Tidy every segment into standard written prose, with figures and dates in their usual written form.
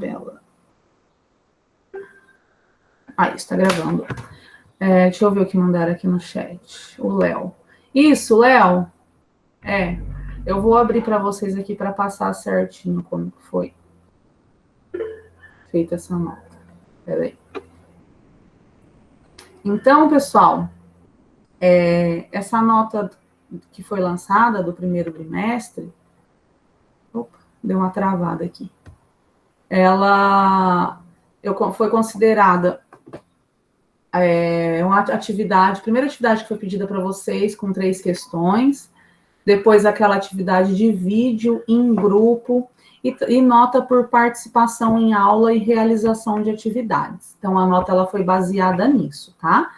Isabela. Está gravando. Deixa eu ver o que mandaram aqui no chat. O Léo. Isso, Léo. Eu vou abrir para vocês aqui para passar certinho como foi feita essa nota. Peraí. Então, pessoal, essa nota que foi lançada do primeiro bimestre, deu uma travada aqui. Ela foi considerada uma atividade, primeira atividade que foi pedida para vocês, com 3 questões, depois aquela atividade de vídeo em grupo e nota por participação em aula e realização de atividades. Então, a nota ela foi baseada nisso, tá?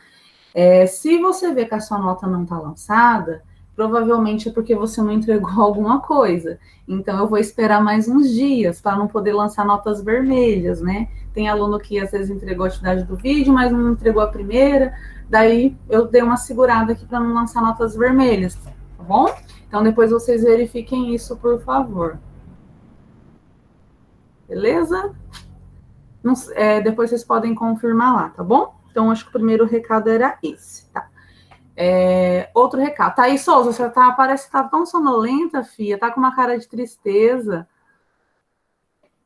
Se você vê que a sua nota não está lançada, provavelmente é porque você não entregou alguma coisa. Então, eu vou esperar mais uns dias para não poder lançar notas vermelhas, né? Tem aluno que às vezes entregou a atividade do vídeo, mas não entregou a primeira. Daí, eu dei uma segurada aqui para não lançar notas vermelhas, tá bom? Então, depois vocês verifiquem isso, por favor. Beleza? Depois vocês podem confirmar lá, tá bom? Então, acho que o primeiro recado era esse, tá? Outro recado. Thaís Souza, você parece que tá tão sonolenta, filha. Tá com uma cara de tristeza.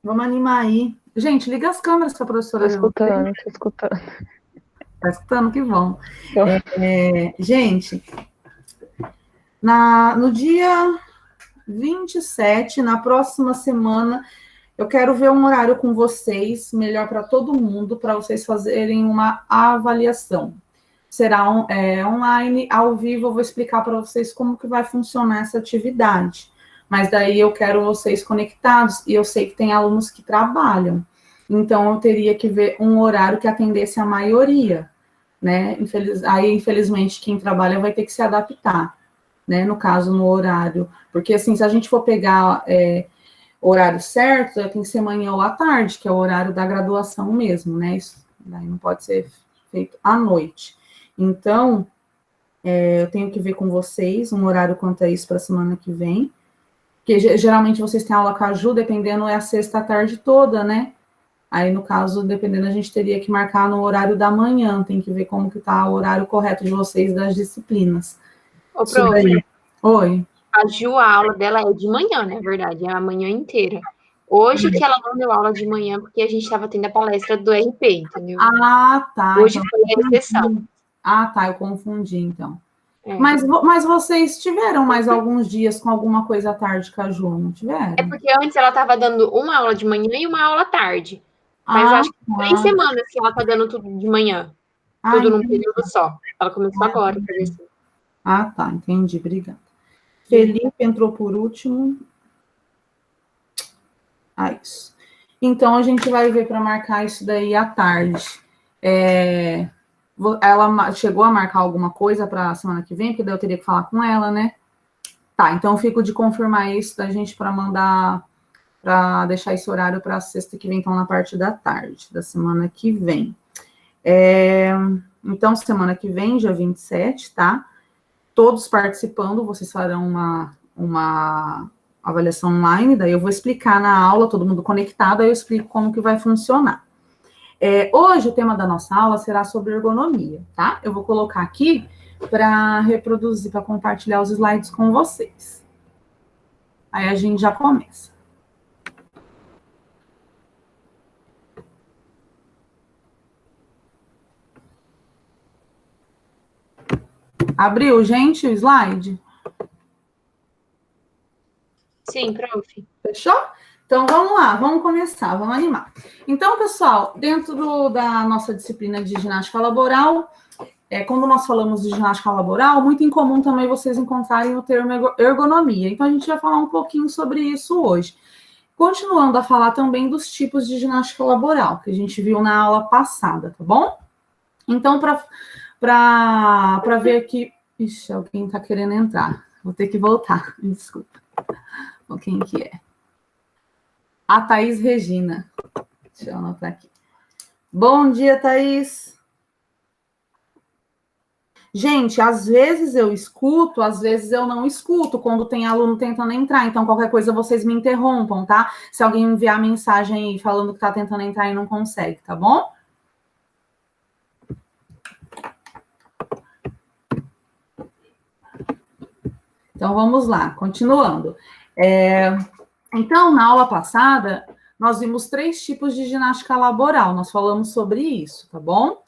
Vamos animar aí. Gente, liga as câmeras para a professora. Tô escutando. Tá escutando? Que bom. Gente, no dia 27, na próxima semana, eu quero ver um horário com vocês, melhor para todo mundo, para vocês fazerem uma avaliação. Será online, ao vivo, eu vou explicar para vocês como que vai funcionar essa atividade. Mas daí eu quero vocês conectados, e eu sei que tem alunos que trabalham. Então, eu teria que ver um horário que atendesse a maioria, né? Infelizmente, quem trabalha vai ter que se adaptar, né? No caso, no horário. Porque, assim, se a gente for pegar horário certo, tem que ser manhã ou à tarde, que é o horário da graduação mesmo, né? Isso daí não pode ser feito à noite. Então, eu tenho que ver com vocês um horário quanto a isso para a semana que vem, porque geralmente vocês têm aula com a Ju, dependendo, é a sexta tarde toda, né? Aí, no caso, dependendo, a gente teria que marcar no horário da manhã, tem que ver como que tá o horário correto de vocês das disciplinas. Ô, prof. Oi. A Ju, a aula dela é de manhã, né? Na verdade, é a manhã inteira. Hoje que ela não deu aula de manhã, porque a gente estava tendo a palestra do RP, entendeu? Ah, tá. Hoje então, foi a exceção. Ah, tá, eu confundi, então. Mas vocês tiveram mais alguns dias com alguma coisa à tarde com a Ju, não tiveram? É porque antes ela estava dando uma aula de manhã e uma aula à tarde. Mas acho que 3 semanas que ela está dando tudo de manhã. Tudo num período só. Ela começou agora a fazer isso. Ah, tá, entendi, obrigada. Felipe entrou por último. Isso. Então, a gente vai ver para marcar isso daí à tarde. Ela chegou a marcar alguma coisa para a semana que vem, porque daí eu teria que falar com ela, né? Tá, então eu fico de confirmar isso da gente para mandar, para deixar esse horário para a sexta que vem, então na parte da tarde, da semana que vem. Então, semana que vem, dia 27, tá? Todos participando, vocês farão uma avaliação online, daí eu vou explicar na aula, todo mundo conectado, aí eu explico como que vai funcionar. Hoje, o tema da nossa aula será sobre ergonomia, tá? Eu vou colocar aqui para reproduzir, para compartilhar os slides com vocês. Aí a gente já começa. Abriu, gente, o slide? Sim, prof. Fechou? Então, vamos lá, vamos começar, vamos animar. Então, pessoal, dentro da nossa disciplina de ginástica laboral, quando nós falamos de ginástica laboral, muito incomum também vocês encontrarem o termo ergonomia. Então, a gente vai falar um pouquinho sobre isso hoje. Continuando a falar também dos tipos de ginástica laboral, que a gente viu na aula passada, tá bom? Então, para ver aqui... Ixi, alguém está querendo entrar. Vou ter que voltar, desculpa. Quem que é? A Thaís Regina. Deixa eu anotar aqui. Bom dia, Thaís. Gente, às vezes eu escuto, às vezes eu não escuto, quando tem aluno tentando entrar. Então, qualquer coisa, vocês me interrompam, tá? Se alguém enviar mensagem aí falando que tá tentando entrar e não consegue, tá bom? Então, vamos lá, continuando. Então, na aula passada, nós vimos 3 tipos de ginástica laboral. Nós falamos sobre isso, tá bom?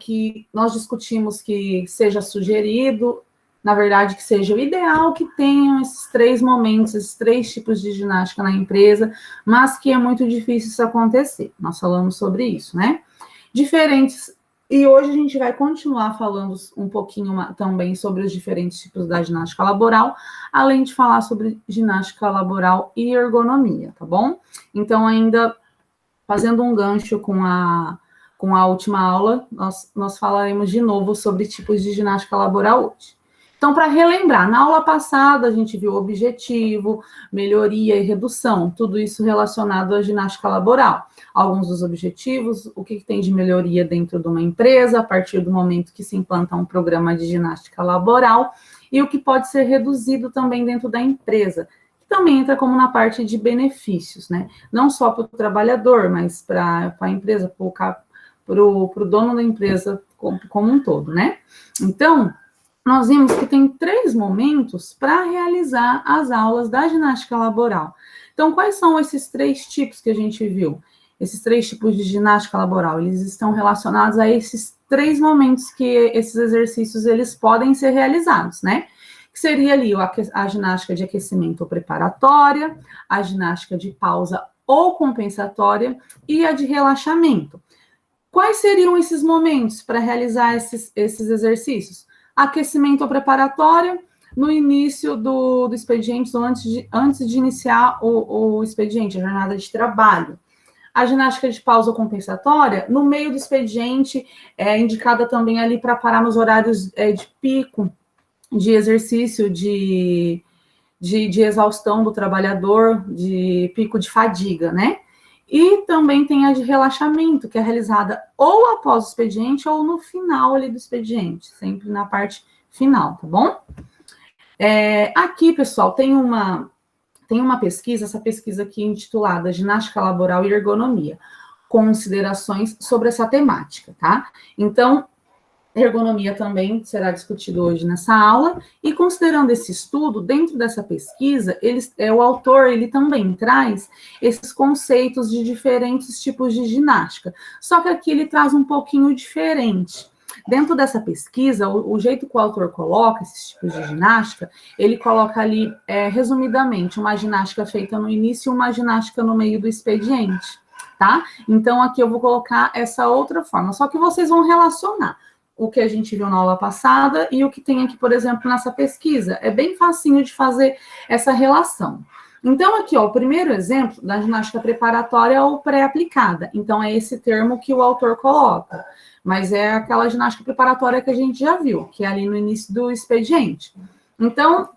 Que nós discutimos que seja sugerido, na verdade, que seja o ideal que tenham esses 3 momentos, esses 3 tipos de ginástica na empresa, mas que é muito difícil isso acontecer. Nós falamos sobre isso, né? Diferentes. E hoje a gente vai continuar falando um pouquinho também sobre os diferentes tipos da ginástica laboral, além de falar sobre ginástica laboral e ergonomia, tá bom? Então, ainda fazendo um gancho com a última aula, nós falaremos de novo sobre tipos de ginástica laboral hoje. Então, para relembrar, na aula passada a gente viu objetivo, melhoria e redução, tudo isso relacionado à ginástica laboral. Alguns dos objetivos, o que tem de melhoria dentro de uma empresa, a partir do momento que se implanta um programa de ginástica laboral, e o que pode ser reduzido também dentro da empresa, que também entra como na parte de benefícios, né? Não só para o trabalhador, mas para a empresa, para o dono da empresa como um todo, né? Então, nós vimos que tem 3 momentos para realizar as aulas da ginástica laboral. Então, quais são esses 3 tipos que a gente viu? Esses 3 tipos de ginástica laboral, eles estão relacionados a esses 3 momentos que esses exercícios, eles podem ser realizados, né? Que seria ali a ginástica de aquecimento ou preparatória, a ginástica de pausa ou compensatória e a de relaxamento. Quais seriam esses momentos para realizar esses exercícios? Aquecimento preparatório, no início do expediente, ou antes de iniciar o expediente, a jornada de trabalho. A ginástica de pausa compensatória, no meio do expediente, indicada também ali para parar nos horários de pico, de exercício, de exaustão do trabalhador, de pico de fadiga, né? E também tem a de relaxamento, que é realizada ou após o expediente ou no final ali do expediente, sempre na parte final, tá bom? Aqui, pessoal, tem uma pesquisa, essa pesquisa aqui intitulada Ginástica Laboral e Ergonomia, considerações sobre essa temática, tá? Então, ergonomia também será discutido hoje nessa aula, e considerando esse estudo, dentro dessa pesquisa, o autor, ele também traz esses conceitos de diferentes tipos de ginástica, só que aqui ele traz um pouquinho diferente. Dentro dessa pesquisa, o jeito que o autor coloca esses tipos de ginástica, ele coloca ali, resumidamente, uma ginástica feita no início e uma ginástica no meio do expediente, tá? Então, aqui eu vou colocar essa outra forma, só que vocês vão relacionar o que a gente viu na aula passada e o que tem aqui, por exemplo, nessa pesquisa. É bem facinho de fazer essa relação. Então, aqui, ó, o primeiro exemplo da ginástica preparatória ou pré-aplicada. Então, é esse termo que o autor coloca. Mas é aquela ginástica preparatória que a gente já viu, que é ali no início do expediente. Então,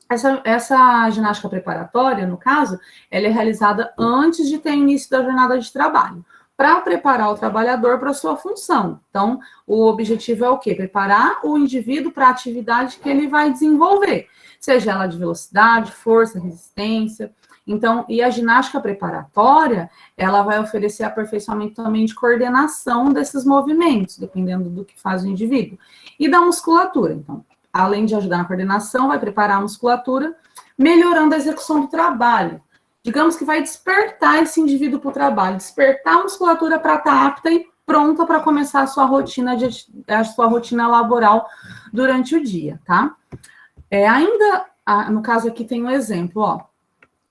essa ginástica preparatória, no caso, ela é realizada antes de ter início da jornada de trabalho, para preparar o trabalhador para a sua função. Então, o objetivo é o quê? Preparar o indivíduo para a atividade que ele vai desenvolver, seja ela de velocidade, força, resistência. Então, e a ginástica preparatória, ela vai oferecer aperfeiçoamento também de coordenação desses movimentos, dependendo do que faz o indivíduo. E da musculatura. Então, além de ajudar na coordenação, vai preparar a musculatura, melhorando a execução do trabalho. Digamos que vai despertar esse indivíduo para o trabalho, despertar a musculatura para estar apta e pronta para começar a sua rotina laboral durante o dia, tá? No caso aqui tem um exemplo, ó.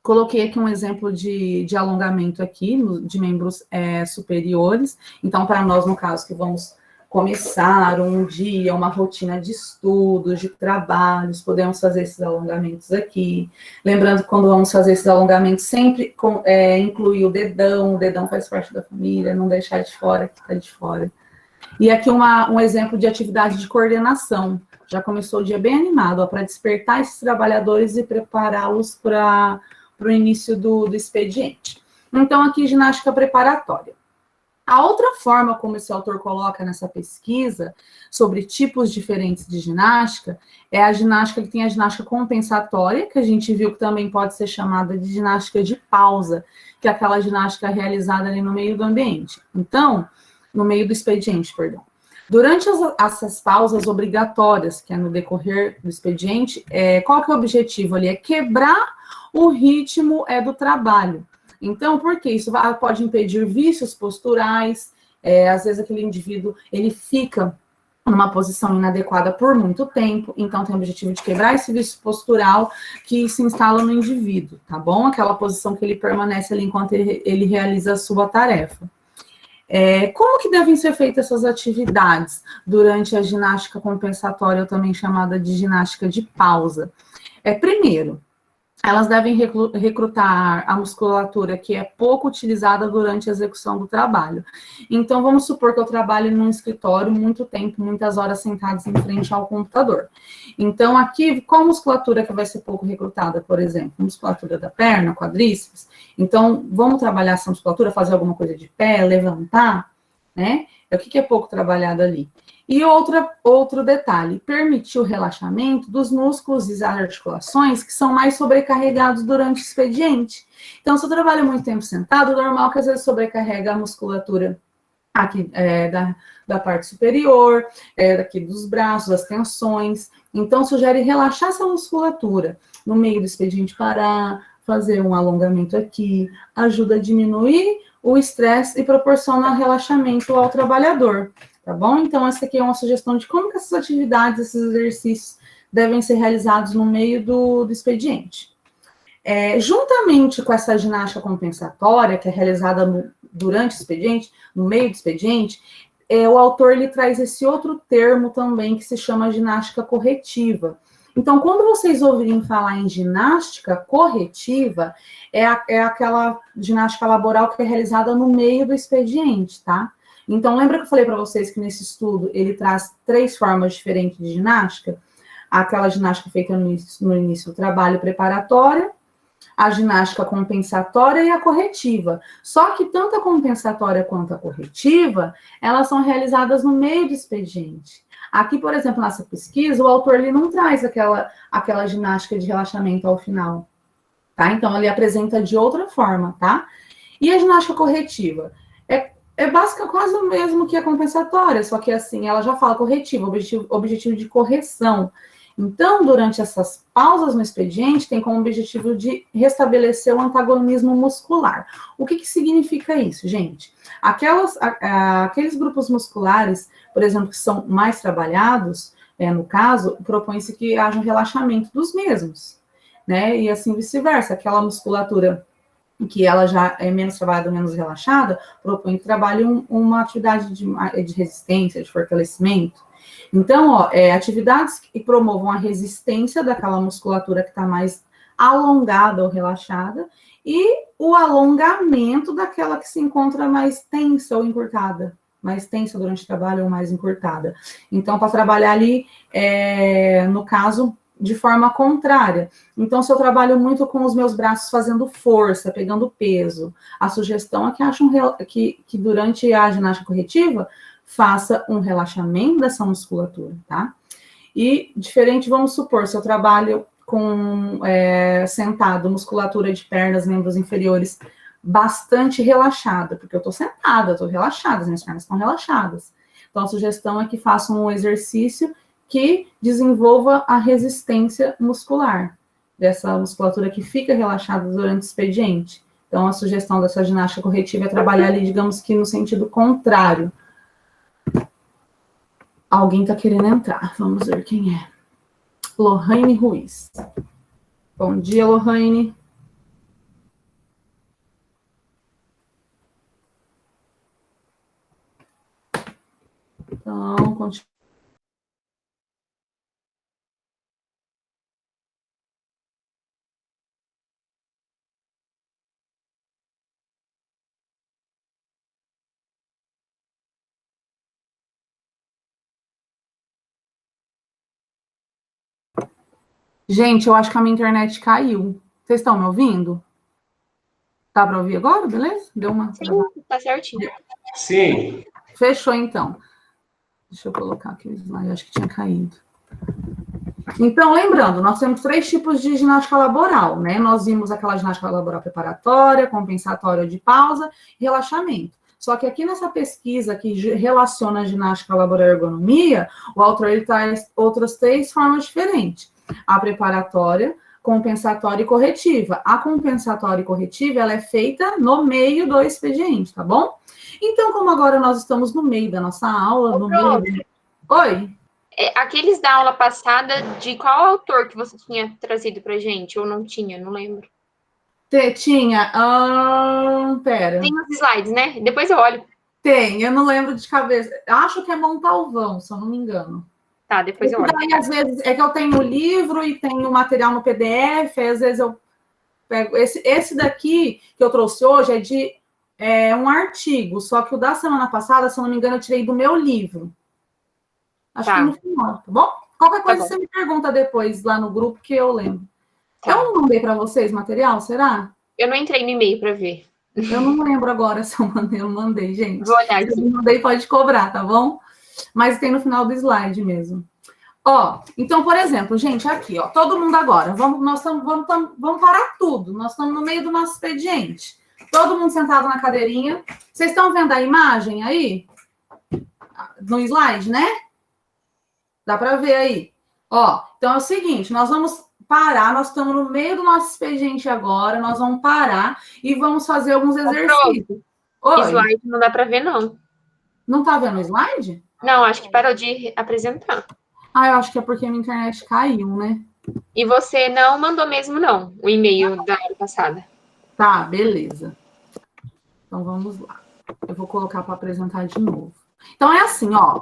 Coloquei aqui um exemplo de alongamento aqui, de membros superiores. Então, para nós, no caso, que vamos começar um dia, uma rotina de estudos, de trabalhos, podemos fazer esses alongamentos aqui. Lembrando que quando vamos fazer esses alongamentos, sempre incluir o dedão faz parte da família, não deixar de fora, que está de fora. E aqui um exemplo de atividade de coordenação. Já começou o dia bem animado, para despertar esses trabalhadores e prepará-los para o início do expediente. Então, aqui, ginástica preparatória. A outra forma como esse autor coloca nessa pesquisa sobre tipos diferentes de ginástica é a ginástica, que tem a ginástica compensatória, que a gente viu que também pode ser chamada de ginástica de pausa, que é aquela ginástica realizada ali no meio do ambiente. Então, no meio do expediente, perdão. Durante essas pausas obrigatórias, que é no decorrer do expediente, qual que é o objetivo ali? É quebrar o ritmo do trabalho. Então, por que isso pode impedir vícios posturais? Às vezes aquele indivíduo, ele fica numa posição inadequada por muito tempo, então tem o objetivo de quebrar esse vício postural que se instala no indivíduo, tá bom? Aquela posição que ele permanece ali enquanto ele realiza a sua tarefa. Como que devem ser feitas essas atividades durante a ginástica compensatória, ou também chamada de ginástica de pausa? Primeiro, elas devem recrutar a musculatura que é pouco utilizada durante a execução do trabalho. Então, vamos supor que eu trabalho num escritório muito tempo, muitas horas sentados em frente ao computador. Então, aqui, qual musculatura que vai ser pouco recrutada, por exemplo? Musculatura da perna, quadríceps. Então, vamos trabalhar essa musculatura, fazer alguma coisa de pé, levantar, né? O que é pouco trabalhado ali? E outro detalhe, permitir o relaxamento dos músculos e articulações que são mais sobrecarregados durante o expediente. Então, se eu trabalho muito tempo sentado, normal que às vezes sobrecarrega a musculatura aqui da parte superior, daqui dos braços, as tensões. Então, sugere relaxar essa musculatura no meio do expediente, parar, fazer um alongamento aqui, ajuda a diminuir o estresse e proporciona relaxamento ao trabalhador. Tá bom? Então, essa aqui é uma sugestão de como que essas atividades, esses exercícios devem ser realizados no meio do expediente. Juntamente com essa ginástica compensatória, que é realizada durante o expediente, no meio do expediente, o autor ele traz esse outro termo também, que se chama ginástica corretiva. Então, quando vocês ouvirem falar em ginástica corretiva, é aquela ginástica laboral que é realizada no meio do expediente, tá? Então, lembra que eu falei para vocês que nesse estudo ele traz 3 formas diferentes de ginástica? Aquela ginástica feita no início do trabalho preparatória, a ginástica compensatória e a corretiva. Só que tanto a compensatória quanto a corretiva, elas são realizadas no meio do expediente. Aqui, por exemplo, nessa pesquisa, o autor ele não traz aquela ginástica de relaxamento ao final, tá? Então, ele apresenta de outra forma, tá? E a ginástica corretiva? Básica quase o mesmo que a compensatória, só que assim, ela já fala corretiva, objetivo de correção. Então, durante essas pausas no expediente, tem como objetivo de restabelecer o antagonismo muscular. O que significa isso, gente? Aqueles grupos musculares, por exemplo, que são mais trabalhados, no caso, propõe-se que haja um relaxamento dos mesmos, né? E assim vice-versa, aquela musculatura que ela já é menos trabalhada, menos relaxada, propõe que trabalhe uma atividade de resistência, de fortalecimento. Então, atividades que promovam a resistência daquela musculatura que está mais alongada ou relaxada, e o alongamento daquela que se encontra mais tensa ou encurtada, mais tensa durante o trabalho ou mais encurtada. Então, para trabalhar ali, no caso, de forma contrária. Então, se eu trabalho muito com os meus braços fazendo força, pegando peso, a sugestão é que durante a ginástica corretiva, faça um relaxamento dessa musculatura, tá? E diferente, vamos supor, se eu trabalho com sentado, musculatura de pernas, membros inferiores, bastante relaxada, porque eu tô sentada, eu tô relaxada, as minhas pernas estão relaxadas. Então, a sugestão é que faça um exercício que desenvolva a resistência muscular, dessa musculatura que fica relaxada durante o expediente. Então, a sugestão dessa ginástica corretiva é trabalhar ali, digamos que no sentido contrário. Alguém está querendo entrar, vamos ver quem é. Lohane Ruiz. Bom dia, Lohane. Então, continua. Gente, eu acho que a minha internet caiu. Vocês estão me ouvindo? Tá para ouvir agora, beleza? Deu uma... Sim, tá certinho. Sim. Fechou, então. Deixa eu colocar aqui o slide, acho que tinha caído. Então, lembrando, nós temos 3 tipos de ginástica laboral, né? Nós vimos aquela ginástica laboral preparatória, compensatória de pausa e relaxamento. Só que aqui nessa pesquisa que relaciona a ginástica laboral e ergonomia, o autor ele traz outras 3 formas diferentes. A preparatória, compensatória e corretiva. A compensatória e corretiva, ela é feita no meio do expediente, tá bom? Então, como agora nós estamos no meio da nossa aula, no meio... Oi? Aqueles da aula passada, de qual autor que você tinha trazido pra gente? Ou não tinha? Não lembro. Tinha. Pera. Tem os slides, né? Depois eu olho. Tem, eu não lembro de cabeça. Acho que é Montalvão, se eu não me engano. Tá, depois eu olho. Daí, às vezes, é que eu tenho o livro e tenho o material no PDF, aí, às vezes eu pego. Esse daqui que eu trouxe hoje é de um artigo, só que o da semana passada, se eu não me engano, eu tirei do meu livro. Acho que no final, tá bom? Qualquer coisa você me pergunta depois lá no grupo que eu lembro. Tá. Eu não mandei para vocês material, será? Eu não entrei no e-mail para ver. Eu não lembro agora se eu mandei, gente. Vou olhar aqui. Se eu mandei, pode cobrar, tá bom? Mas tem no final do slide mesmo. Ó, então, por exemplo, gente, aqui, ó, todo mundo agora, vamos parar tudo. Nós estamos no meio do nosso expediente. Todo mundo sentado na cadeirinha. Vocês estão vendo a imagem aí? No slide, né? Dá para ver aí. Ó, então é o seguinte, nós vamos parar, nós estamos no meio do nosso expediente agora, nós vamos parar e vamos fazer alguns exercícios. Oi? Slide não dá para ver, não. Não tá vendo o slide? Não, acho que parou de apresentar. Eu acho que é porque a minha internet caiu, né? E você não mandou mesmo, não, o e-mail da aula passada. Tá, beleza. Então, vamos lá. Eu vou colocar para apresentar de novo. Então, é assim, ó.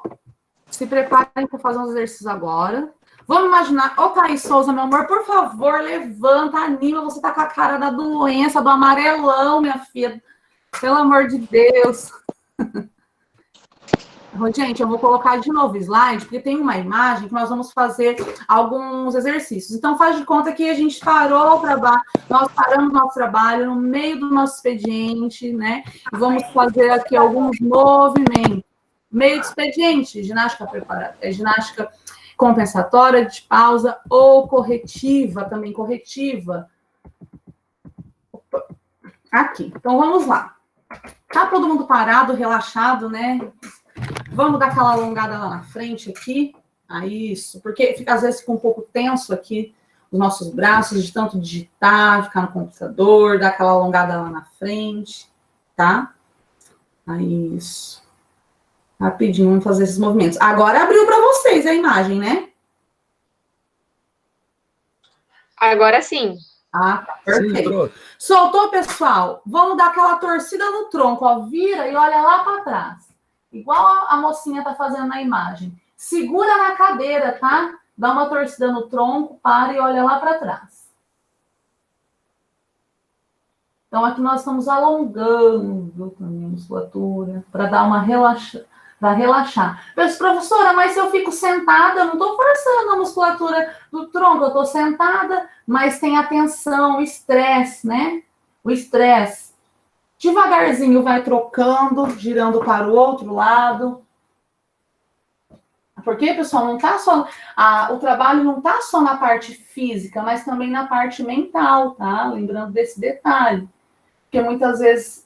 Se preparem para fazer uns exercícios agora. Vamos imaginar... Ô, Thaís Souza, meu amor, por favor, levanta, anima. Você tá com a cara da doença, do amarelão, minha filha. Pelo amor de Deus. Gente, eu vou colocar de novo o slide, porque tem uma imagem que nós vamos fazer alguns exercícios. Então, faz de conta que a gente parou o trabalho, nós paramos nosso trabalho no meio do nosso expediente, né? E vamos fazer aqui alguns movimentos. Meio de expediente, ginástica preparatória, ginástica compensatória, de pausa ou corretiva, também corretiva. Opa. Aqui, então vamos lá. Tá todo mundo parado, relaxado, né? Vamos dar aquela alongada lá na frente aqui. Isso, porque às vezes fica um pouco tenso aqui os nossos braços, de tanto digitar, ficar no computador, dar aquela alongada lá na frente, tá? Isso. Rapidinho, vamos fazer esses movimentos. Agora abriu para vocês a imagem, né? Agora sim. Tá, perfeito. Sim, soltou, pessoal? Vamos dar aquela torcida no tronco, ó. Vira e olha lá para trás. Igual a mocinha tá fazendo na imagem. Segura na cadeira, tá? Dá uma torcida no tronco, para e olha lá para trás. Então, aqui nós estamos alongando também a musculatura, para dar uma para relaxar. Professora, mas se eu fico sentada, eu não estou forçando a musculatura do tronco, eu estou sentada, mas tem a tensão, o estresse, né? O estresse. Devagarzinho vai trocando, girando para o outro lado. Porque, pessoal, não tá só... o trabalho não está só na parte física, mas também na parte mental, tá? Lembrando desse detalhe. Porque muitas vezes,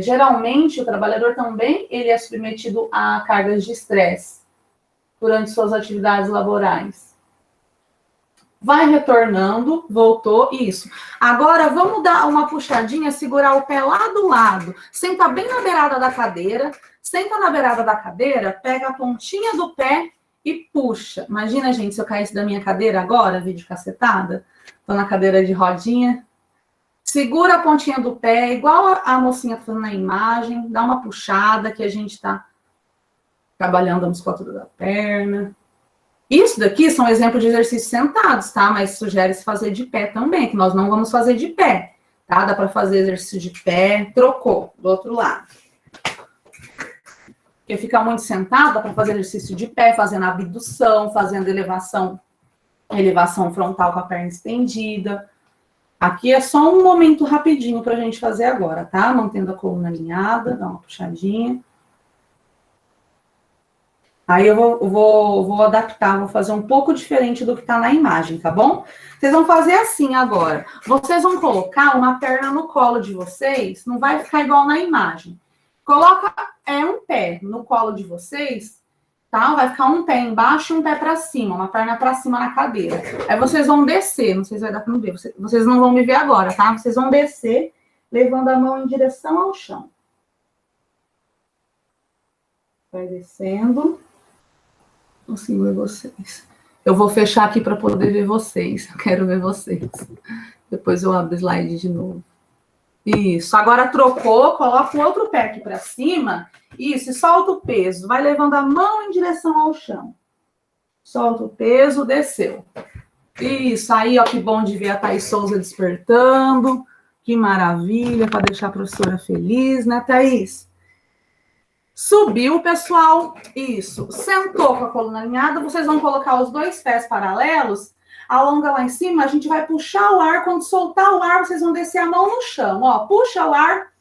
geralmente, o trabalhador também ele é submetido a cargas de estresse durante suas atividades laborais. Vai retornando, voltou, isso. Agora, vamos dar uma puxadinha, segurar o pé lá do lado. Senta bem na beirada da cadeira. Senta na beirada da cadeira, pega a pontinha do pé e puxa. Imagina, gente, se eu caísse da minha cadeira agora, vídeo cacetada. Tô na cadeira de rodinha. Segura a pontinha do pé, igual a mocinha tá fazendo na imagem. Dá uma puxada, que a gente tá trabalhando a musculatura da perna. Isso daqui são exemplos de exercícios sentados, tá? Mas sugere-se fazer de pé também, que nós não vamos fazer de pé, tá? Dá para fazer exercício de pé, trocou, do outro lado. Porque fica muito sentado, dá para fazer exercício de pé, fazendo abdução, fazendo elevação frontal com a perna estendida. Aqui é só um momento rapidinho para a gente fazer agora, tá? Mantendo a coluna alinhada, dá uma puxadinha. Aí eu vou adaptar, vou fazer um pouco diferente do que está na imagem, tá bom? Vocês vão fazer assim agora. Vocês vão colocar uma perna no colo de vocês, não vai ficar igual na imagem. Coloca um pé no colo de vocês, tá? Vai ficar um pé embaixo e um pé para cima, uma perna para cima na cadeira. Aí vocês vão descer, não sei se vai dar para me ver, vocês não vão me ver agora, tá? Vocês vão descer, levando a mão em direção ao chão. Vai descendo. Consigo ver vocês. Eu vou fechar aqui para poder ver vocês. Eu quero ver vocês. Depois eu abro o slide de novo. Isso. Agora trocou, coloca o outro pé aqui para cima. Isso, e solta o peso. Vai levando a mão em direção ao chão. Solta o peso, desceu. Isso, aí, ó, que bom de ver a Thaís Souza despertando. Que maravilha, para deixar a professora feliz, né, Thaís? Subiu, pessoal. Isso. Sentou com a coluna alinhada. Vocês vão colocar os dois pés paralelos. Alonga lá em cima. A gente vai puxar o ar. Quando soltar o ar, vocês vão descer a mão no chão. Ó, puxa o ar.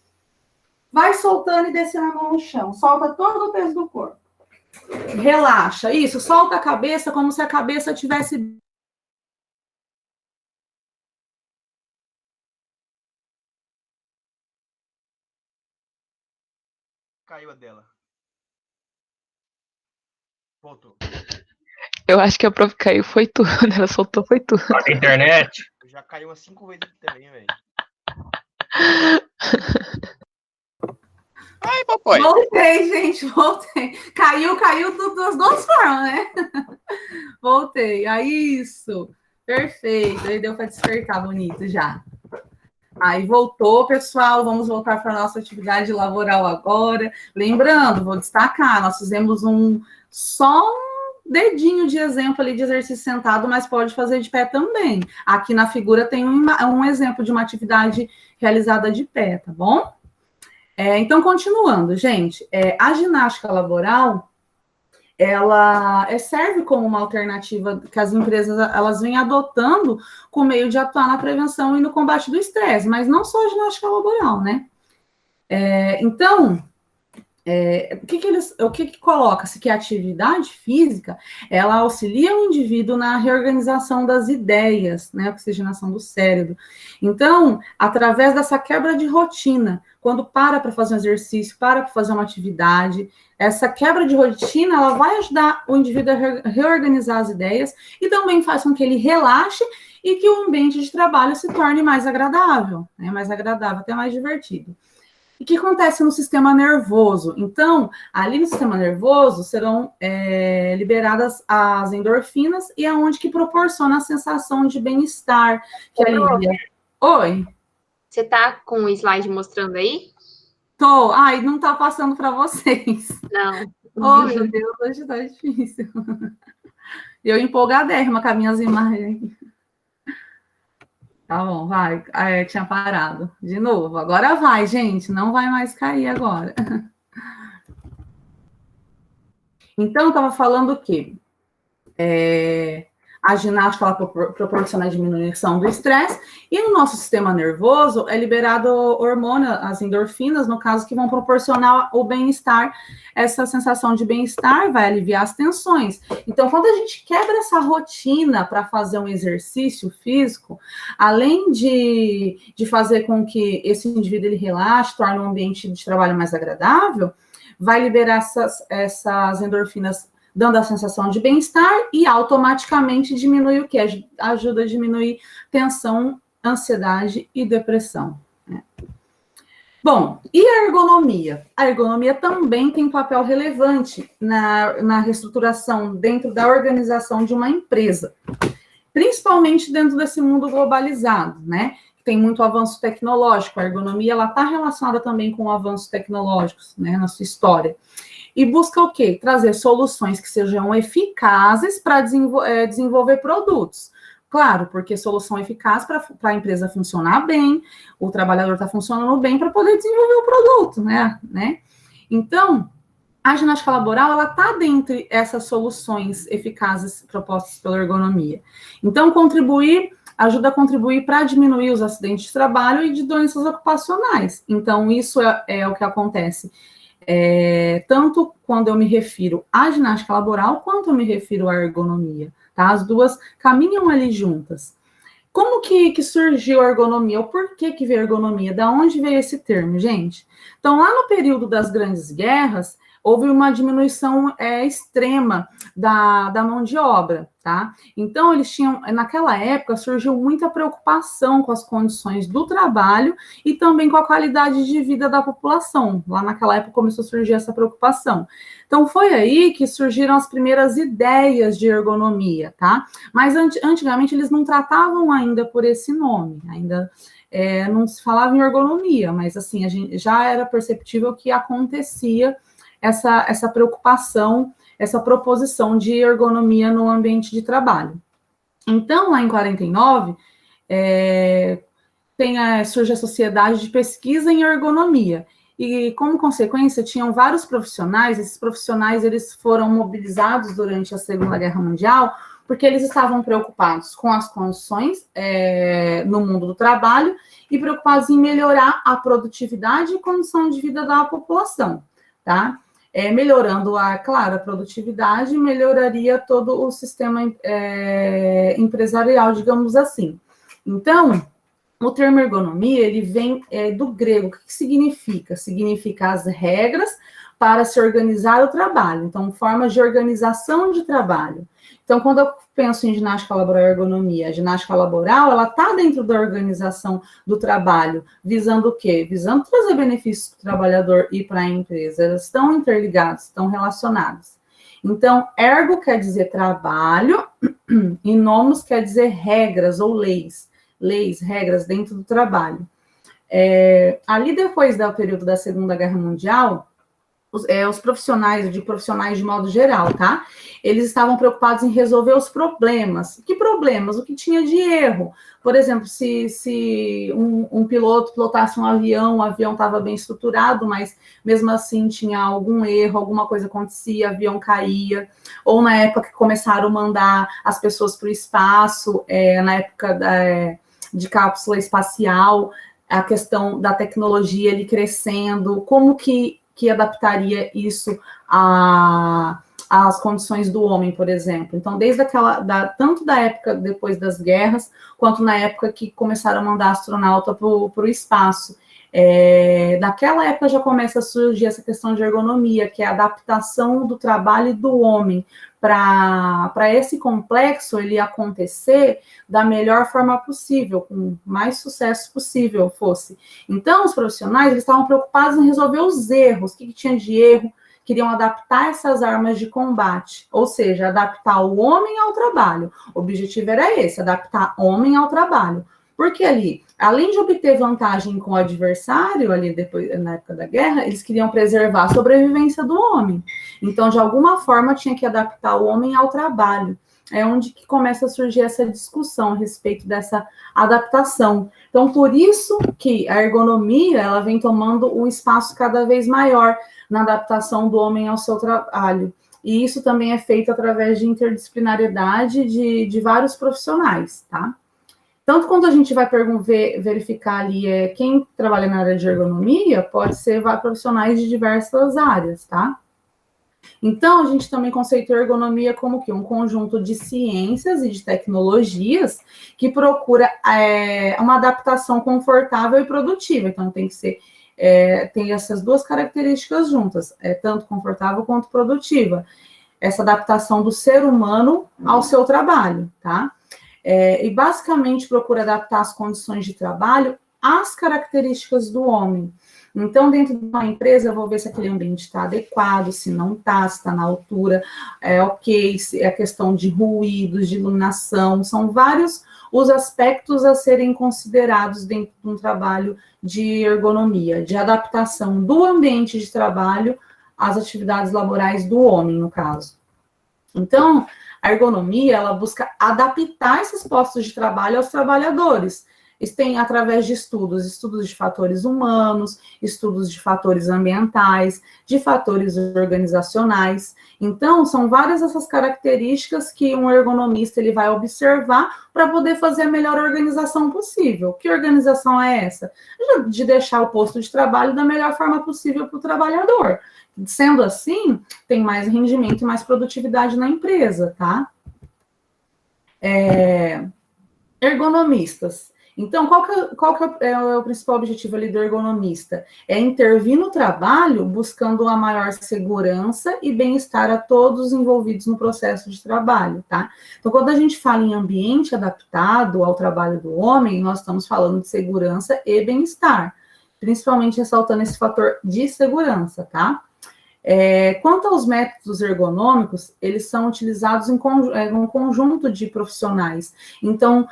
Vai soltando e descendo a mão no chão. Solta todo o peso do corpo. Relaxa. Isso. Solta a cabeça como se a cabeça tivesse... Caiu a dela. Voltou. Eu acho que a prof caiu, foi tudo. Ela soltou, foi tudo. A internet. Já caiu umas 5 vezes aqui também, velho. Ai, papai. Voltei, gente, voltei. Caiu das duas formas, né? Voltei. Aí, isso. Perfeito. Aí deu para despertar bonito já. Aí voltou, pessoal, vamos voltar para a nossa atividade laboral agora. Lembrando, vou destacar, nós fizemos só um dedinho de exemplo ali de exercício sentado, mas pode fazer de pé também. Aqui na figura tem um exemplo de uma atividade realizada de pé, tá bom? Então, continuando, gente, a ginástica laboral, ela serve como uma alternativa que as empresas elas vêm adotando com o meio de atuar na prevenção e no combate do estresse, mas não só a ginástica laboral, né? Então, o que coloca-se? Que a atividade física, ela auxilia o indivíduo na reorganização das ideias, né? Oxigenação do cérebro. Então, através dessa quebra de rotina, quando para fazer um exercício, para fazer uma atividade, essa quebra de rotina, ela vai ajudar o indivíduo a reorganizar as ideias e também faz com que ele relaxe e que o ambiente de trabalho se torne mais agradável, né? Mais agradável, até mais divertido. E o que acontece no sistema nervoso? Então, ali no sistema nervoso serão liberadas as endorfinas e é onde que proporciona a sensação de bem-estar, que alivia. Oi? Você tá com o slide mostrando aí? Tô. Ai, não tá passando para vocês. Não. Oh, meu Deus, hoje tá difícil. Eu empolgadérrima com as minhas imagens. Tá bom, vai. Tinha parado. De novo. Agora vai, gente. Não vai mais cair agora. Então, eu estava falando que a ginástica ela proporciona a diminuição do estresse e no nosso sistema nervoso é liberado hormônio, as endorfinas, no caso, que vão proporcionar o bem-estar, essa sensação de bem-estar vai aliviar as tensões. Então, quando a gente quebra essa rotina para fazer um exercício físico, além de fazer com que esse indivíduo ele relaxe, torne o ambiente de trabalho mais agradável, vai liberar essas endorfinas dando a sensação de bem-estar e automaticamente diminui o que? Ajuda a diminuir tensão, ansiedade e depressão. Né? Bom, e a ergonomia? A ergonomia também tem um papel relevante na reestruturação dentro da organização de uma empresa, principalmente dentro desse mundo globalizado, né? Tem muito avanço tecnológico, a ergonomia ela está relacionada também com avanços tecnológicos, né, na sua história. E busca o quê? Trazer soluções que sejam eficazes para desenvolver produtos. Claro, porque solução eficaz para a empresa funcionar bem, o trabalhador está funcionando bem para poder desenvolver o produto, né? Então, a ginástica laboral, ela está dentre essas soluções eficazes propostas pela ergonomia. Então, contribuir ajuda a contribuir para diminuir os acidentes de trabalho e de doenças ocupacionais. Então, isso é o que acontece. Tanto quando eu me refiro à ginástica laboral, quanto eu me refiro à ergonomia, tá? As duas caminham ali juntas. Como que surgiu a ergonomia? O porquê que veio a ergonomia? Da onde veio esse termo, gente? Então, lá no período das grandes guerras, houve uma diminuição extrema da mão de obra, tá? Então, eles tinham, naquela época, surgiu muita preocupação com as condições do trabalho e também com a qualidade de vida da população. Lá naquela época começou a surgir essa preocupação. Então, foi aí que surgiram as primeiras ideias de ergonomia, tá? Mas, antigamente, eles não tratavam ainda por esse nome, ainda não se falava em ergonomia, mas, assim, já era perceptível que acontecia essa preocupação, essa proposição de ergonomia no ambiente de trabalho. Então, lá em 49, surge a Sociedade de Pesquisa em Ergonomia, e, como consequência, tinham vários profissionais. Esses profissionais eles foram mobilizados durante a Segunda Guerra Mundial, porque eles estavam preocupados com as condições no mundo do trabalho e preocupados em melhorar a produtividade e condição de vida da população, tá? Melhorando, claro, a produtividade, melhoraria todo o sistema empresarial, digamos assim. Então, o termo ergonomia, ele vem do grego. O que significa? Significa as regras para se organizar o trabalho. Então, formas de organização de trabalho. Então, quando eu penso em ginástica laboral e ergonomia, a ginástica laboral, ela está dentro da organização do trabalho, visando o quê? Visando trazer benefícios para o trabalhador e para a empresa. Elas estão interligadas, estão relacionadas. Então, ergo quer dizer trabalho e nomos quer dizer regras ou leis. Leis, regras dentro do trabalho. Ali depois do período da Segunda Guerra Mundial, os profissionais de modo geral, tá? Eles estavam preocupados em resolver os problemas. Que problemas? O que tinha de erro? Por exemplo, se um piloto pilotasse um avião, o avião estava bem estruturado, mas mesmo assim tinha algum erro, alguma coisa acontecia, o avião caía. Ou na época que começaram a mandar as pessoas para o espaço, na época de cápsula espacial, a questão da tecnologia ali crescendo, como que adaptaria isso às condições do homem, por exemplo. Então, desde tanto da época depois das guerras, quanto na época que começaram a mandar astronauta para o espaço. Naquela época já começa a surgir essa questão de ergonomia, que é a adaptação do trabalho do homem para esse complexo ele acontecer da melhor forma possível, com o mais sucesso possível fosse. Então, os profissionais eles estavam preocupados em resolver os erros, o que tinha de erro, queriam adaptar essas armas de combate, ou seja, adaptar o homem ao trabalho. O objetivo era esse, adaptar o homem ao trabalho. Porque ali, além de obter vantagem com o adversário, ali depois, na época da guerra, eles queriam preservar a sobrevivência do homem. Então, de alguma forma, tinha que adaptar o homem ao trabalho. É onde que começa a surgir essa discussão a respeito dessa adaptação. Então, por isso que a ergonomia, ela vem tomando um espaço cada vez maior na adaptação do homem ao seu trabalho. E isso também é feito através de interdisciplinariedade de vários profissionais, tá? Tanto quando a gente vai verificar ali quem trabalha na área de ergonomia, pode ser profissionais de diversas áreas, tá? Então, a gente também conceitua a ergonomia como que um conjunto de ciências e de tecnologias que procura uma adaptação confortável e produtiva. Então, tem que ser tem essas duas características juntas, tanto confortável quanto produtiva. Essa adaptação do ser humano ao seu trabalho, tá? E basicamente procura adaptar as condições de trabalho às características do homem. Então, dentro de uma empresa, eu vou ver se aquele ambiente está adequado, se não está, se está na altura, ok, se é a questão de ruídos, de iluminação, são vários os aspectos a serem considerados dentro de um trabalho de ergonomia, de adaptação do ambiente de trabalho às atividades laborais do homem, no caso. Então, a ergonomia, ela busca adaptar esses postos de trabalho aos trabalhadores, Eles têm através de estudos de fatores humanos, estudos de fatores ambientais, de fatores organizacionais. Então, são várias essas características que um ergonomista ele vai observar para poder fazer a melhor organização possível. Que organização é essa? De deixar o posto de trabalho da melhor forma possível para o trabalhador. Sendo assim, tem mais rendimento e mais produtividade na empresa, tá? Ergonomistas. Então, qual que é o principal objetivo ali do ergonomista? É intervir no trabalho, buscando a maior segurança e bem-estar a todos os envolvidos no processo de trabalho, tá? Então, quando a gente fala em ambiente adaptado ao trabalho do homem, nós estamos falando de segurança e bem-estar, principalmente ressaltando esse fator de segurança, tá? Quanto aos métodos ergonômicos, eles são utilizados em um conjunto de profissionais. Então,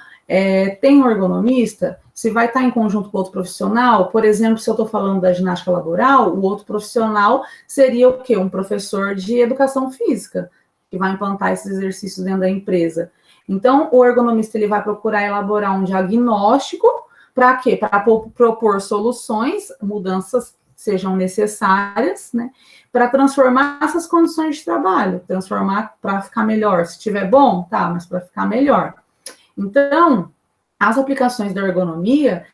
tem um ergonomista, se vai estar em conjunto com outro profissional, por exemplo, se eu estou falando da ginástica laboral, o outro profissional seria o quê? Um professor de educação física, que vai implantar esses exercícios dentro da empresa. Então, o ergonomista ele vai procurar elaborar um diagnóstico, para quê? Para propor soluções, mudanças sejam necessárias, né? Para transformar essas condições de trabalho, transformar para ficar melhor. Se estiver bom, tá, mas para ficar melhor. Então, as aplicações da ergonomia,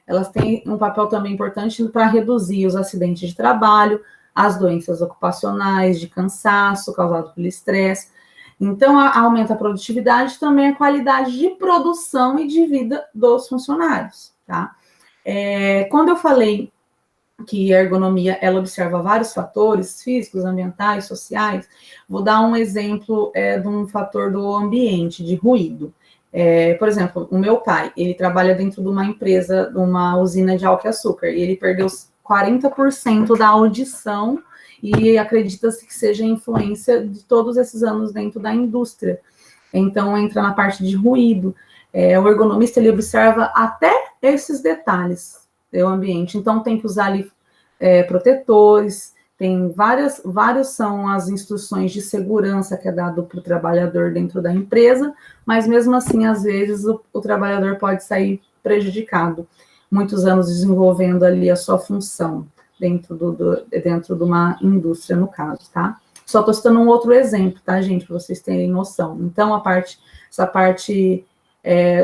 elas têm um papel também importante para reduzir os acidentes de trabalho, as doenças ocupacionais, de cansaço causado pelo estresse. Então, aumenta a produtividade, também a qualidade de produção e de vida dos funcionários, tá? Quando eu falei que a ergonomia, ela observa vários fatores físicos, ambientais, sociais, vou dar um exemplo de um fator do ambiente, de ruído. Por exemplo, o meu pai, ele trabalha dentro de uma empresa, de uma usina de álcool e açúcar, e ele perdeu 40% da audição, e acredita-se que seja a influência de todos esses anos dentro da indústria. Então, entra na parte de ruído. O ergonomista, ele observa até esses detalhes do ambiente. Então, tem que usar ali protetores, tem várias são as instruções de segurança que é dado para o trabalhador dentro da empresa, mas mesmo assim, às vezes, o trabalhador pode sair prejudicado, muitos anos desenvolvendo ali a sua função dentro de uma indústria, no caso, tá? Só estou citando um outro exemplo, tá, gente, para vocês terem noção. Então, essa parte,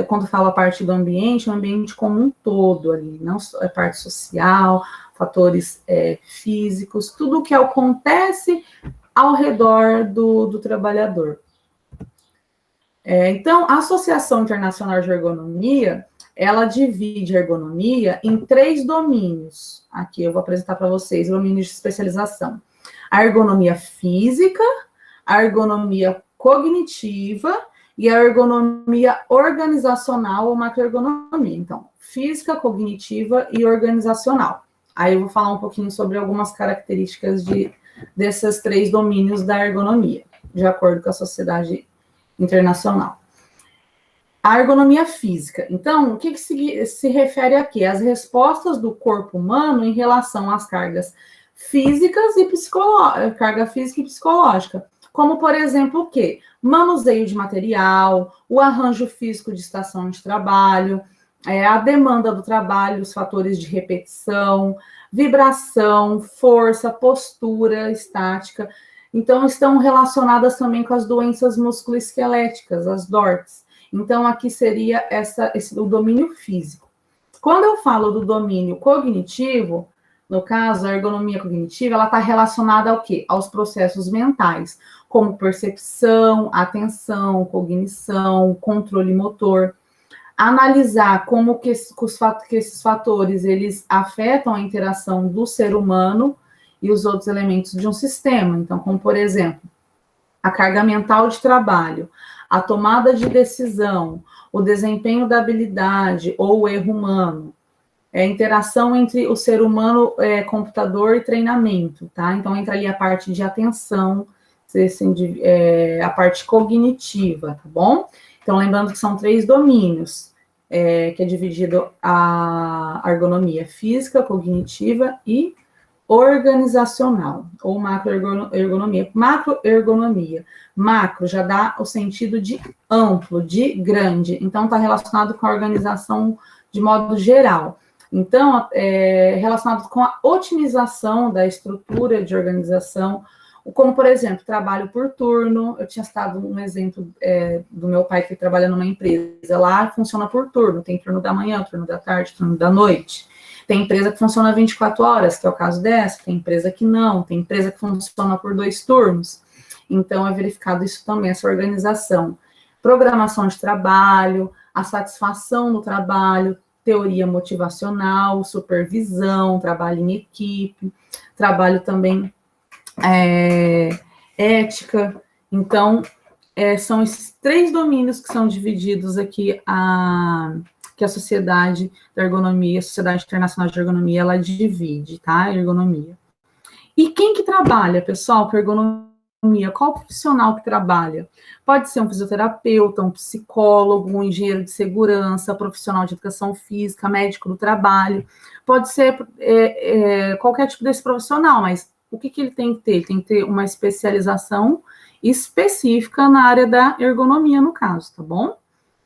quando falo a parte do ambiente, é o ambiente como um todo ali, não só a parte social, fatores físicos, tudo o que acontece ao redor do trabalhador. Então, a Associação Internacional de Ergonomia, ela divide a ergonomia em 3 domínios. Aqui eu vou apresentar para vocês domínios de especialização. A ergonomia física, a ergonomia cognitiva e a ergonomia organizacional ou macroergonomia. Então, física, cognitiva e organizacional. Aí eu vou falar um pouquinho sobre algumas características desses 3 domínios da ergonomia, de acordo com a Sociedade Internacional. A ergonomia física. Então, o que se refere aqui? As respostas do corpo humano em relação às cargas físicas e psicológicas, carga física e psicológica. Como, por exemplo, o quê? Manuseio de material, o arranjo físico de estação de trabalho, a demanda do trabalho, os fatores de repetição, vibração, força, postura estática. Então, estão relacionadas também com as doenças musculoesqueléticas, as DORTs. Então, aqui seria o domínio físico. Quando eu falo do domínio cognitivo, no caso, a ergonomia cognitiva, ela está relacionada ao quê? Aos processos mentais, como percepção, atenção, cognição, controle motor. Analisar como que esses fatores, eles afetam a interação do ser humano e os outros elementos de um sistema. Então, como, por exemplo, a carga mental de trabalho, a tomada de decisão, o desempenho da habilidade ou o erro humano, a interação entre o ser humano, computador e treinamento, tá? Então, entra ali a parte de atenção, a parte cognitiva, tá bom? Então, lembrando que são 3 domínios, que é dividido a ergonomia física, cognitiva e organizacional, ou macroergonomia. Macroergonomia. Macro já dá o sentido de amplo, de grande. Então, está relacionado com a organização de modo geral. Então, relacionado com a otimização da estrutura de organização, como, por exemplo, trabalho por turno. Eu tinha citado um exemplo do meu pai que trabalha numa empresa. Lá funciona por turno, tem turno da manhã, turno da tarde, turno da noite. Tem empresa que funciona 24 horas, que é o caso dessa, tem empresa que não, tem empresa que funciona por 2 turnos. Então, é verificado isso também, essa organização. Programação de trabalho, a satisfação no trabalho, teoria motivacional, supervisão, trabalho em equipe, trabalho também ética. Então, são esses 3 domínios que são divididos aqui, que a Sociedade da Ergonomia, a Sociedade Internacional de Ergonomia, ela divide, tá? Ergonomia. E quem que trabalha, pessoal, com ergonomia? Qual profissional que trabalha? Pode ser um fisioterapeuta, um psicólogo, um engenheiro de segurança, profissional de educação física, médico do trabalho. Pode ser qualquer tipo desse profissional, mas o que ele tem que ter? Ele tem que ter uma especialização específica na área da ergonomia, no caso, tá bom?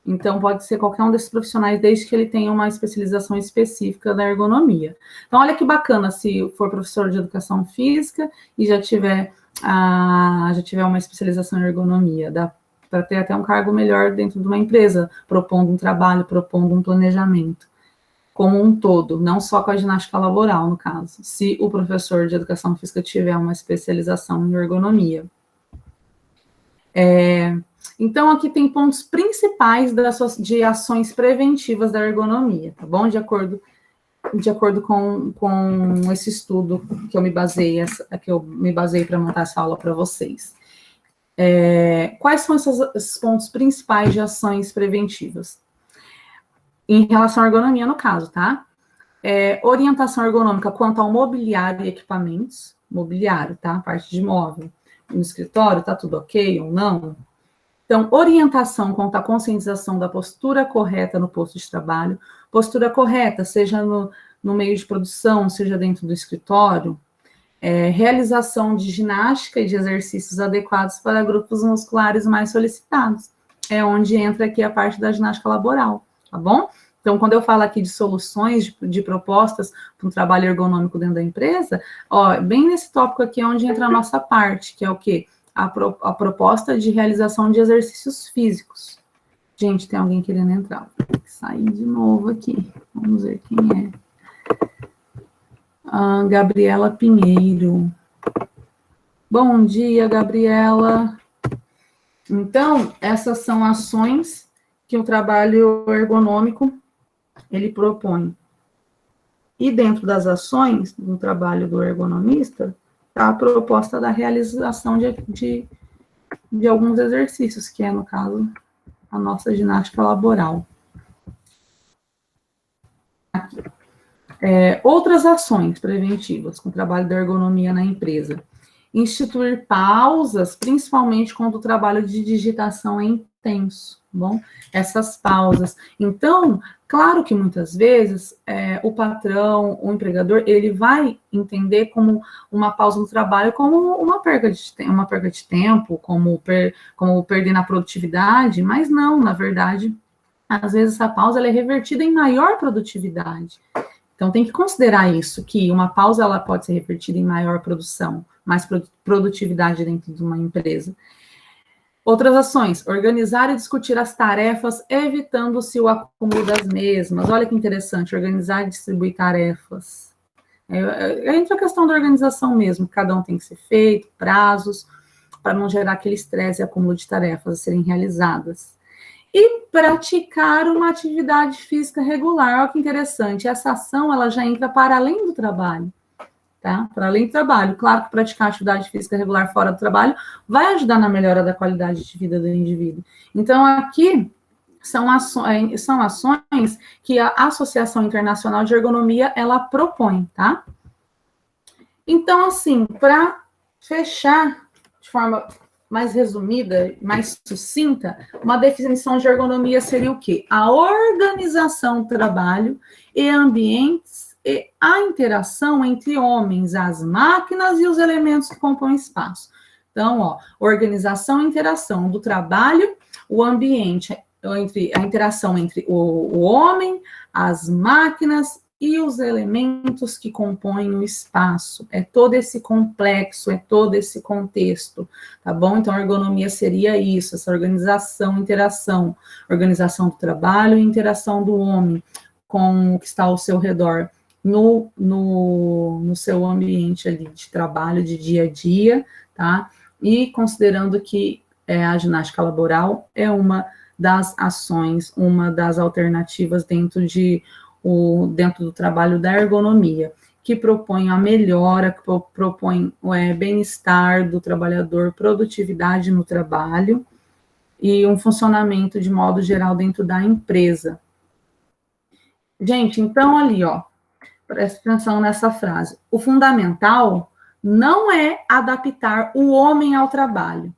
Então, pode ser qualquer um desses profissionais, desde que ele tenha uma especialização específica da ergonomia. Então, olha que bacana se for professor de educação física e já tiver uma especialização em ergonomia, dá para ter até um cargo melhor dentro de uma empresa, propondo um trabalho, propondo um planejamento, como um todo, não só com a ginástica laboral, no caso, se o professor de educação física tiver uma especialização em ergonomia. Então, aqui tem pontos principais de ações preventivas da ergonomia, tá bom? De acordo com esse estudo que eu me baseei para montar essa aula para vocês. Quais são esses pontos principais de ações preventivas? Em relação à ergonomia, no caso, tá? Orientação ergonômica quanto ao mobiliário e equipamentos. Mobiliário, tá? Parte de móvel. No escritório, tá tudo ok ou não? Então, orientação quanto à conscientização da postura correta no posto de trabalho. Postura correta, seja no meio de produção, seja dentro do escritório. Realização de ginástica e de exercícios adequados para grupos musculares mais solicitados. É onde entra aqui a parte da ginástica laboral, tá bom? Então, quando eu falo aqui de soluções, de propostas para um trabalho ergonômico dentro da empresa, bem nesse tópico aqui é onde entra a nossa parte, que é o quê? A proposta de realização de exercícios físicos. Gente, tem alguém querendo entrar. Vou ter que sair de novo aqui. Vamos ver quem é. Gabriela Pinheiro. Bom dia, Gabriela. Então, essas são ações que o trabalho ergonômico ele propõe. E dentro das ações do trabalho do ergonomista, está a proposta da realização de alguns exercícios, que é, no caso, a nossa ginástica laboral. Aqui. Outras ações preventivas com o trabalho da ergonomia na empresa. Instituir pausas, principalmente quando o trabalho de digitação é intenso, bom? Essas pausas. Então, claro que muitas vezes o patrão, o empregador, ele vai entender como uma pausa no trabalho como uma perda de tempo, como perder na produtividade, mas não, na verdade, às vezes essa pausa ela é revertida em maior produtividade. Então, tem que considerar isso, que uma pausa ela pode ser revertida em maior produção, mais produtividade dentro de uma empresa. Outras ações, organizar e discutir as tarefas, evitando-se o acúmulo das mesmas. Olha que interessante, organizar e distribuir tarefas. Entra a questão da organização mesmo, cada um tem que ser feito, prazos, para não gerar aquele estresse e acúmulo de tarefas a serem realizadas. E praticar uma atividade física regular. Olha que interessante, essa ação ela já entra para além do trabalho. Tá? Para além do trabalho. Claro que praticar atividade física regular fora do trabalho vai ajudar na melhora da qualidade de vida do indivíduo. Então, aqui são ações que a Associação Internacional de Ergonomia, ela propõe, tá? Então, assim, para fechar de forma mais resumida, mais sucinta, uma definição de ergonomia seria o quê? A organização do trabalho e ambientes e a interação entre homens, as máquinas e os elementos que compõem o espaço. Então, organização e interação do trabalho, o ambiente entre a interação entre o homem, as máquinas e os elementos que compõem o espaço. É todo esse complexo, é todo esse contexto, tá bom? Então, a ergonomia seria isso, essa organização, interação. Organização do trabalho e interação do homem com o que está ao seu redor, no seu ambiente ali de trabalho, de dia a dia, tá? E considerando que a ginástica laboral é uma das ações, uma das alternativas dentro do trabalho da ergonomia, que propõe a melhora, que propõe o bem-estar do trabalhador, produtividade no trabalho e um funcionamento de modo geral dentro da empresa. Gente, então ali, ó, presta atenção nessa frase. O fundamental não é adaptar o homem ao trabalho,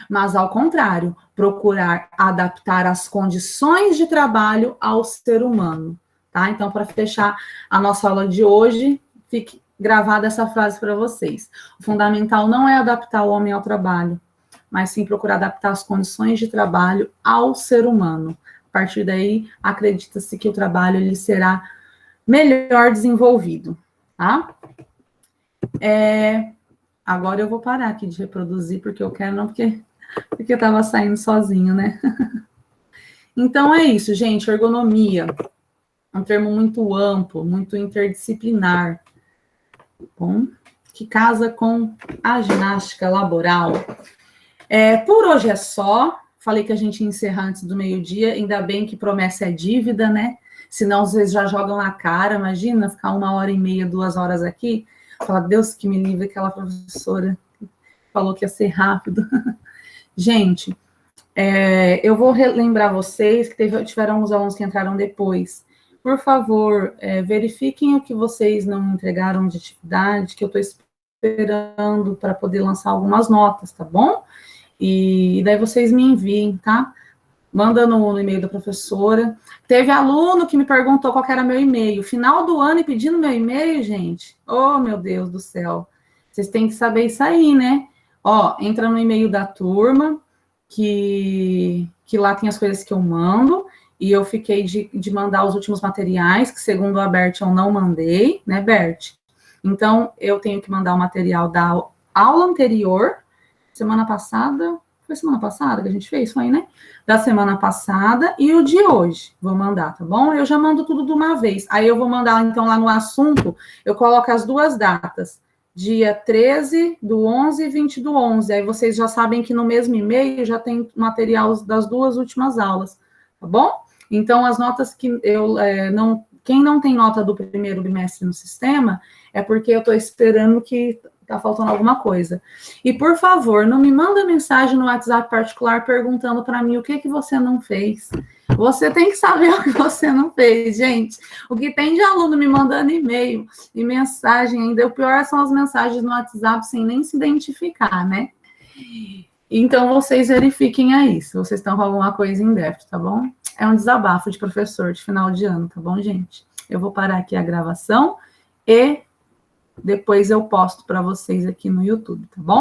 mas, ao contrário, procurar adaptar as condições de trabalho ao ser humano. Tá? Então, para fechar a nossa aula de hoje, fique gravada essa frase para vocês. O fundamental não é adaptar o homem ao trabalho, mas sim procurar adaptar as condições de trabalho ao ser humano. A partir daí, acredita-se que o trabalho ele será melhor desenvolvido. Tá? Agora eu vou parar aqui de reproduzir, porque eu quero, não porque eu estava saindo sozinho, né? Então, é isso, gente, ergonomia. Um termo muito amplo, muito interdisciplinar, bom, que casa com a ginástica laboral. Por hoje é só. Falei que a gente ia encerrar antes do meio-dia, ainda bem que promessa é dívida, né? Senão, às vezes, já jogam na cara, imagina, ficar 1h30, 2 horas aqui, falar, Deus que me livre, aquela professora falou que ia ser rápido. Gente, eu vou relembrar vocês que tiveram alguns alunos que entraram depois. Por favor, verifiquem o que vocês não entregaram de atividade, que eu estou esperando para poder lançar algumas notas, tá bom? E daí vocês me enviem, tá? Manda no e-mail da professora. Teve aluno que me perguntou qual que era meu e-mail. Final do ano e pedindo meu e-mail, gente. Oh, meu Deus do céu. Vocês têm que saber isso aí, né? Ó, entra no e-mail da turma, que lá tem as coisas que eu mando. E eu fiquei de mandar os últimos materiais, que segundo a Bert eu não mandei, né, Bert? Então, eu tenho que mandar o material da aula anterior, semana passada, foi semana passada que a gente fez? Foi, né? Da semana passada e o de hoje, vou mandar, tá bom? Eu já mando tudo de uma vez. Aí eu vou mandar, então, lá no assunto, eu coloco as duas datas, dia 13/11 e 20/11. Aí vocês já sabem que no mesmo e-mail já tem material das duas últimas aulas, tá bom? Então, as notas que quem não tem nota do primeiro bimestre no sistema, é porque eu estou esperando que está faltando alguma coisa. E, por favor, não me manda mensagem no WhatsApp particular perguntando para mim o que você não fez. Você tem que saber o que você não fez, gente. O que tem de aluno me mandando e-mail e mensagem ainda, o pior são as mensagens no WhatsApp sem nem se identificar, né? Então, vocês verifiquem aí, se vocês estão com alguma coisa em débito, tá bom? É um desabafo de professor de final de ano, tá bom, gente? Eu vou parar aqui a gravação e depois eu posto para vocês aqui no YouTube, tá bom?